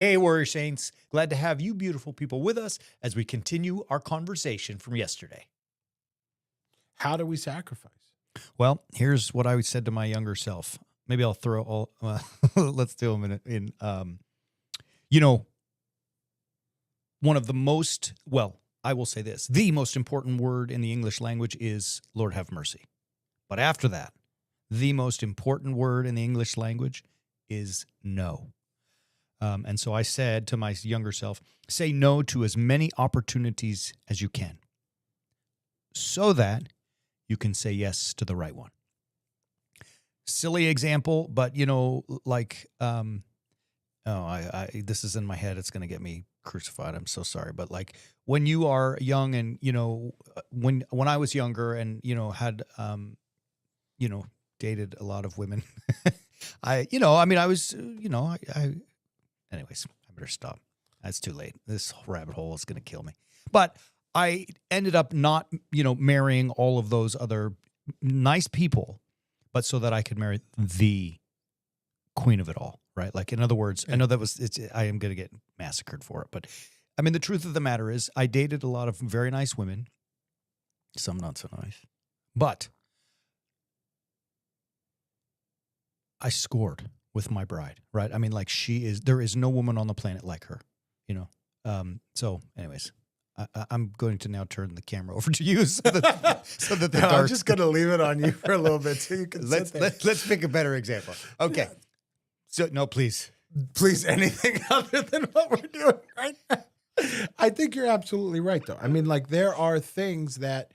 Hey, Warrior Saints. Glad to have you beautiful people with us as we continue our conversation from yesterday. How do we sacrifice? Well, here's what I said to my younger self. Maybe I'll throw all, let's do them you know, one of the most, well, I will say this, the most important word in the English language is Lord have mercy. But after that, the most important word in the English language is no. And so I said to my younger self, say no to as many opportunities as you can so that you can say yes to the right one. Silly example, but this is in my head. It's going to get me crucified. I'm so sorry. But like when you are young and, when I was younger and, had, dated a lot of women, anyways, I better stop. That's too late. This rabbit hole is going to kill me. But I ended up not, marrying all of those other nice people, but so that I could marry the queen of it all, right? Like, in other words, I know I am going to get massacred for it. But, I mean, the truth of the matter is I dated a lot of very nice women, some not so nice. But I scored with my bride, right? I mean, like there is no woman on the planet like her, So anyways, I'm going to now turn the camera over to you so that I'm just going to leave it on you for a little bit so you can let's pick a better example. Okay. Yeah. So no, please, anything other than what we're doing right now. I think you're absolutely right, though. I mean, like there are things that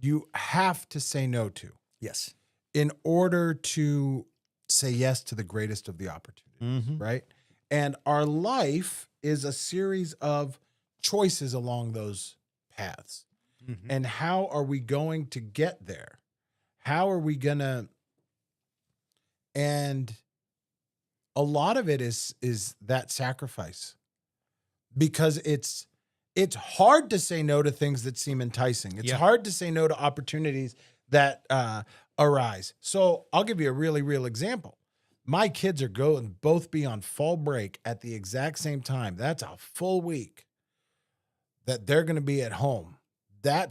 you have to say no to. Yes. In order to say yes to the greatest of the opportunities, right? And our life is a series of choices along those paths. Mm-hmm. And how are we going to get there? How are we going to... And a lot of it is that sacrifice. Because it's hard to say no to things that seem enticing. It's hard to say no to opportunities that arise. So I'll give you a really real example. My kids are going both be on fall break at the exact same time. That's a full week that they're going to be at home. That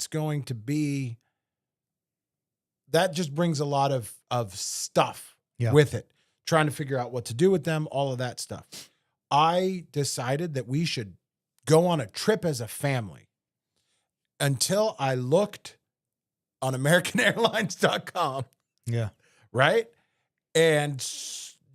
just brings a lot of stuff with it. Trying to figure out what to do with them, all of that stuff. I decided that we should go on a trip as a family until I looked on AmericanAirlines.com. Yeah. Right? And,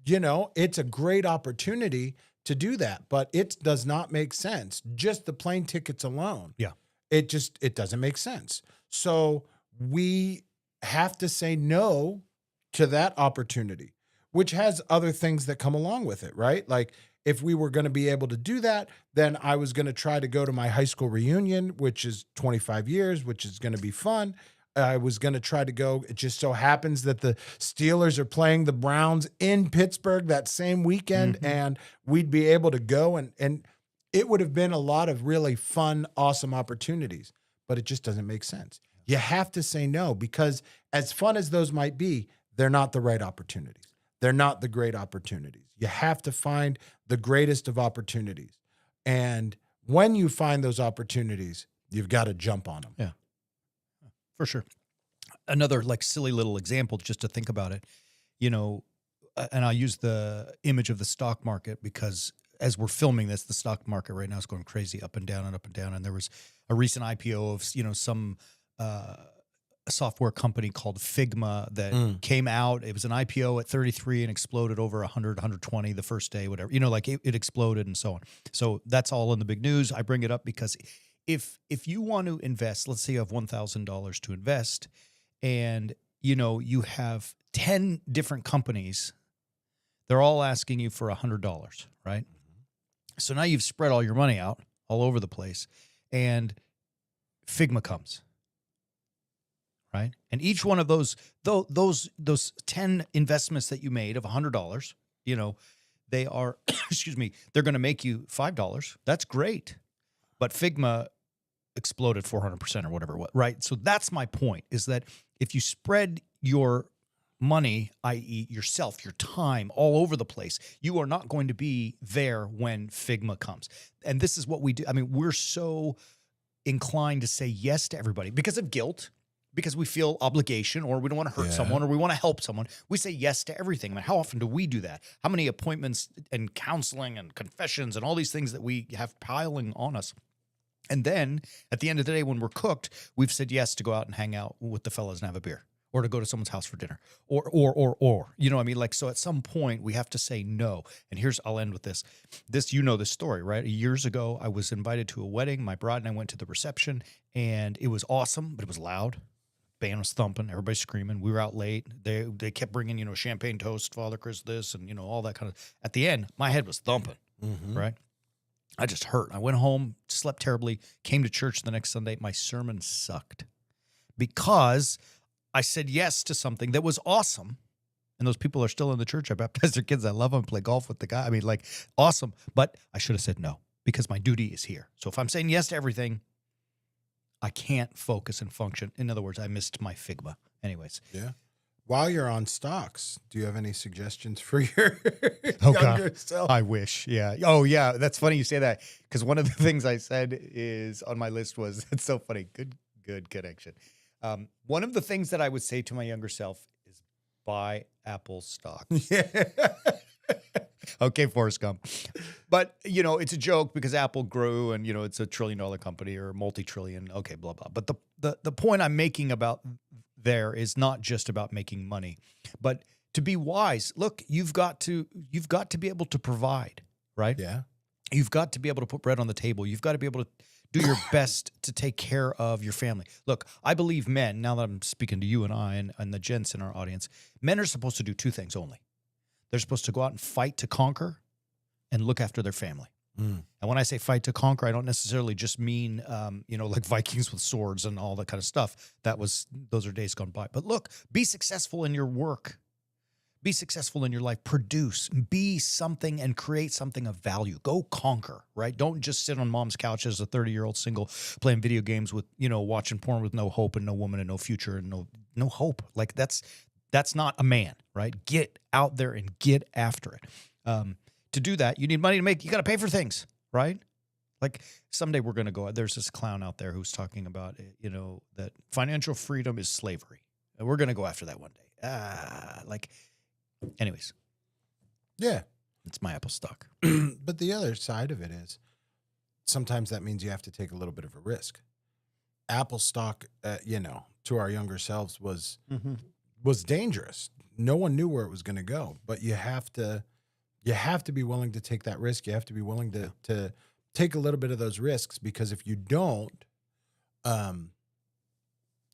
it's a great opportunity to do that, but it does not make sense. Just the plane tickets alone. Yeah. It doesn't make sense. So we have to say no to that opportunity, which has other things that come along with it, right? Like if we were going to be able to do that, then I was going to try to go to my high school reunion, which is 25 years, which is going to be fun. I was going to try to go. It just so happens that the Steelers are playing the Browns in Pittsburgh that same weekend, and we'd be able to go, and it would have been a lot of really fun, awesome opportunities, but it just doesn't make sense. You have to say no because as fun as those might be, they're not the right opportunities. They're not the great opportunities. You have to find the greatest of opportunities. And when you find those opportunities, you've got to jump on them. Yeah. For sure. Another like silly little example, just to think about it, and I'll use the image of the stock market because as we're filming this, the stock market right now is going crazy up and down and up and down. And there was a recent IPO of, some software company called Figma that came out. It was an IPO at 33 and exploded over 100, 120 the first day, whatever, it exploded and so on. So that's all in the big news. I bring it up because if you want to invest, let's say you have $1,000 to invest and, you have 10 different companies, they're all asking you for $100, right? So now you've spread all your money out all over the place and Figma comes, right? And each one of those 10 investments that you made of $100, they are, they're going to make you $5. That's great. But Figma exploded 400% or whatever, right? So that's my point, is that if you spread your money, i.e. yourself, your time, all over the place. You are not going to be there when Figma comes. And this is what we do. I mean, we're so inclined to say yes to everybody because of guilt, because we feel obligation, or we don't want to hurt someone, or we want to help someone. We say yes to everything. I mean, how often do we do that? How many appointments and counseling and confessions and all these things that we have piling on us? And then at the end of the day, when we're cooked, we've said yes to go out and hang out with the fellas and have a beer, or to go to someone's house for dinner, or, you know what I mean? Like, so at some point we have to say no. And I'll end with this. You know this story, right? Years ago, I was invited to a wedding. My bride and I went to the reception, and it was awesome, but it was loud. Band was thumping, everybody screaming. We were out late. They kept bringing, champagne toast, Father Chris this, and, all that kind of. At the end, my head was thumping, right? I just hurt. I went home, slept terribly, came to church the next Sunday. My sermon sucked because I said yes to something that was awesome. And those people are still in the church. I baptized their kids. I love them. Play golf with the guy. I mean, like, awesome. But I should have said no because my duty is here. So if I'm saying yes to everything, I can't focus and function. In other words, I missed my Figma. Anyways. Yeah. While you're on stocks, do you have any suggestions for your Oh, younger God. self? I wish. Yeah. Oh, yeah. That's funny you say that, because one of the things I said is on my list was, it's so funny. Good connection. One of the things that I would say to my younger self is buy Apple stock. Yeah. Okay, Forrest Gump. But, it's a joke because Apple grew and, it's $1 trillion company or multi-trillion. Okay, blah, blah. But the point I'm making about there is not just about making money, but to be wise. Look, you've got to be able to provide, right? Yeah. You've got to be able to put bread on the table. You've got to be able to do your best to take care of your family. Look, I believe men, now that I'm speaking to you and I and the gents in our audience, men are supposed to do two things only. They're supposed to go out and fight to conquer and look after their family. And when I say fight to conquer, I don't necessarily just mean, like Vikings with swords and all that kind of stuff. Those are days gone by. But look, be successful in your work. Be successful in your life. Produce. Be something and create something of value. Go conquer, right? Don't just sit on mom's couch as a 30-year-old single playing video games with, watching porn with no hope and no woman and no future and no hope. Like that's not a man, right? Get out there and get after it. To do that, you need money you got to pay for things, right? Like someday we're going to go, there's this clown out there who's talking about, that financial freedom is slavery. And we're going to go after that one day. Anyways. Yeah. It's my Apple stock. But the other side of it is sometimes that means you have to take a little bit of a risk. Apple stock, to our younger selves was dangerous. No one knew where it was going to go, but you have to be willing to take that risk. You have to be willing to take a little bit of those risks, because if you don't,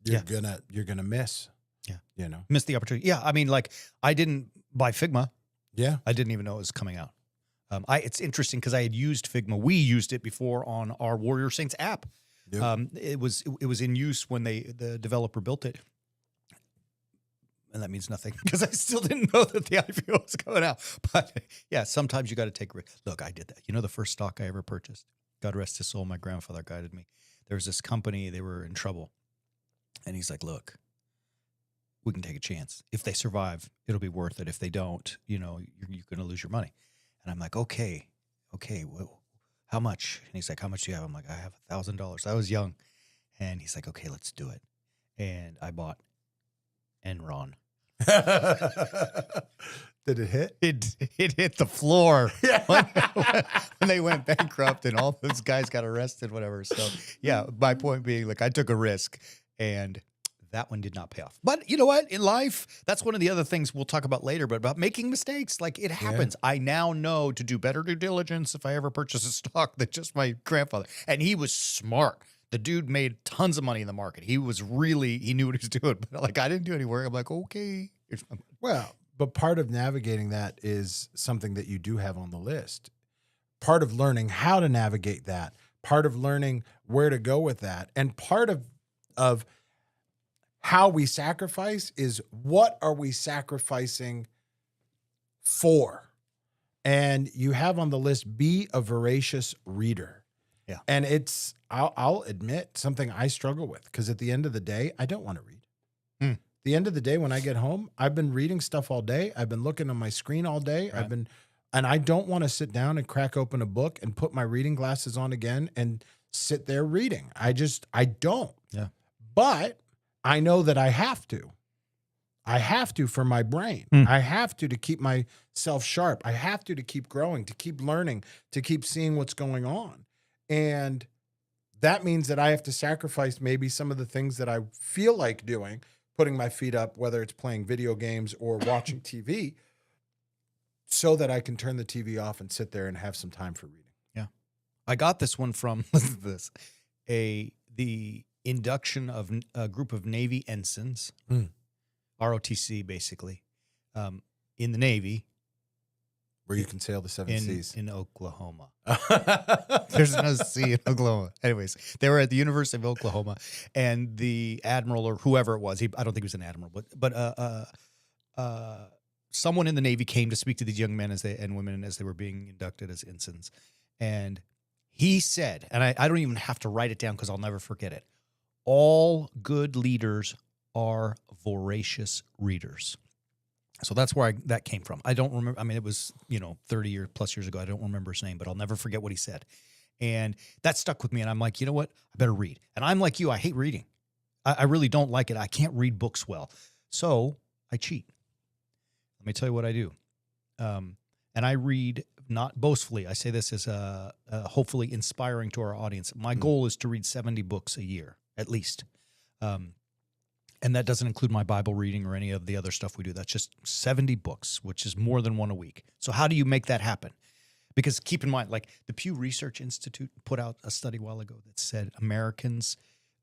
you're gonna miss. Yeah. Miss the opportunity. Yeah. I mean, like, I didn't buy Figma. Yeah. I didn't even know it was coming out. It's interesting because I had used Figma. We used it before on our Warrior Saints app. Yep. It was in use when the developer built it. And that means nothing because I still didn't know that the IPO was going out. But yeah, sometimes you got to take risks. Look, I did that. The first stock I ever purchased, God rest his soul, my grandfather guided me. There was this company, they were in trouble. And he's like, look, we can take a chance. If they survive, it'll be worth it. If they don't, you're going to lose your money. And I'm like, okay, well, how much? And he's like, how much do you have? I'm like, I have $1,000. I was young. And he's like, okay, let's do it. And I bought Enron. Did it hit? It hit the floor when they went bankrupt and all those guys got arrested, whatever. So yeah, my point being, like, I took a risk and that one did not pay off. But you know what? In life, that's one of the other things we'll talk about later, but about making mistakes. Like, it happens. Yeah. I now know to do better due diligence if I ever purchase a stock than just my grandfather. And he was smart. The dude made tons of money in the market. He knew what he was doing. But like, I didn't do any work. I'm like, okay. Well, but part of navigating that is something that you do have on the list. Part of learning how to navigate that, part of learning where to go with that, and part of how we sacrifice is, what are we sacrificing for? And you have on the list, be a voracious reader. Yeah. And it's, I'll admit, something I struggle with, because at the end of the day, I don't want to read. the end of the day, when I get home, I've been reading stuff all day. I've been looking on my screen all day. Right. And I don't want to sit down and crack open a book and put my reading glasses on again and sit there reading. I don't. Yeah. But I know that I have to. I have to for my brain. I have to keep myself sharp. I have to keep growing, to keep learning, to keep seeing what's going on. And that means that I have to sacrifice maybe some of the things that I feel like doing, putting my feet up, whether it's playing video games or watching TV, so that I can turn the TV off and sit there and have some time for reading. Yeah. I got this one from, listen to this, the induction of a group of Navy ensigns, ROTC basically, in the Navy. Where you can sail the seven seas. In Oklahoma. There's no sea in Oklahoma. Anyways, they were at the University of Oklahoma, and the admiral or whoever it was, I don't think he was an admiral, but someone in the Navy came to speak to these young men and women as they were being inducted as ensigns. And he said, and I don't even have to write it down because I'll never forget it, all good leaders are voracious readers. So that's where that came from. I don't remember. I mean, it was, 30 or plus years ago. I don't remember his name, but I'll never forget what he said. And that stuck with me. And I'm like, you know what? I better read. And I'm like you. I hate reading. I really don't like it. I can't read books well. So I cheat. Let me tell you what I do. And I read not boastfully. I say this as hopefully inspiring to our audience. My goal is to read 70 books a year, at least. And that doesn't include my Bible reading or any of the other stuff we do. That's just 70 books, which is more than one a week. So how do you make that happen? Because keep in mind, like the Pew Research Institute put out a study a while ago that said Americans,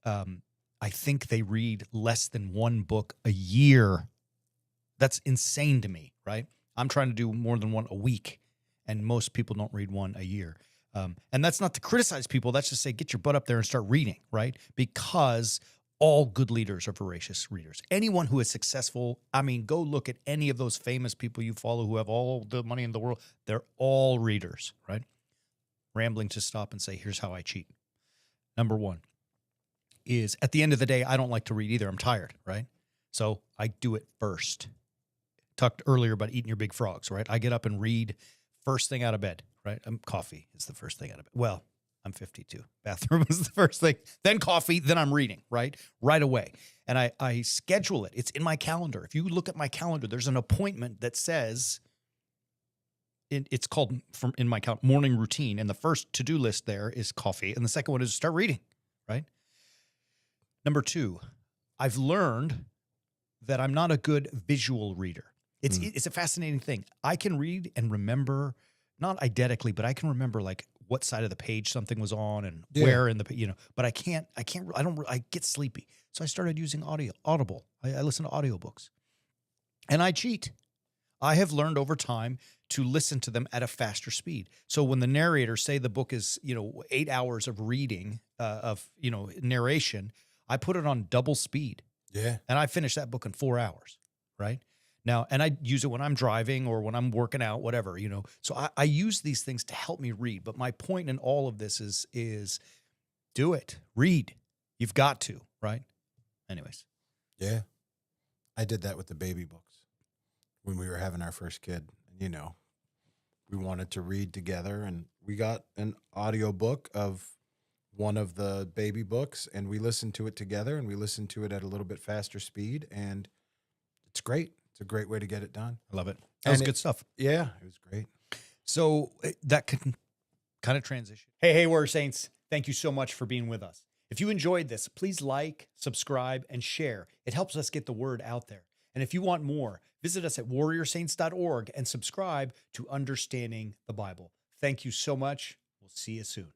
I think they read less than one book a year. That's insane to me, right? I'm trying to do more than one a week, and most people don't read one a year. And that's not to criticize people. That's just say, get your butt up there and start reading, right? Because all good leaders are voracious readers. Anyone who is successful, I mean, go look at any of those famous people you follow who have all the money in the world. They're all readers, right? Rambling to stop and say, here's how I cheat. Number one is at the end of the day, I don't like to read either. I'm tired, right? So I do it first. Talked earlier about eating your big frogs, right? I get up and read first thing out of bed, right? Coffee is the first thing out of bed. Well, I'm 52. Bathroom is the first thing. Then coffee. Then I'm reading, right? Right away. And I schedule it. It's in my calendar. If you look at my calendar, there's an appointment that says, it's called in my morning routine. And the first to-do list there is coffee. And the second one is start reading, right? Number two, I've learned that I'm not a good visual reader. It's a fascinating thing. I can read and remember, not eidetically, but I can remember like what side of the page something was on and where in the, but I get sleepy. So I started using Audible. I listen to audiobooks and I cheat. I have learned over time to listen to them at a faster speed. So when the narrator say the book is, 8 hours of reading, narration, I put it on double speed. Yeah. And I finish that book in 4 hours. Right. Now, and I use it when I'm driving or when I'm working out, whatever, So I use these things to help me read. But my point in all of this is do it. Read. You've got to, right? Anyways. Yeah. I did that with the baby books when we were having our first kid. We wanted to read together, and we got an audio book of one of the baby books, and we listened to it together, and we listened to it at a little bit faster speed, and it's great. It's a great way to get it done. I love it. That was good stuff. Yeah, it was great. So that can kind of transition. Hey, Warrior Saints, thank you so much for being with us. If you enjoyed this, please like, subscribe, and share. It helps us get the word out there. And if you want more, visit us at warriorsaints.org and subscribe to Understanding the Bible. Thank you so much. We'll see you soon.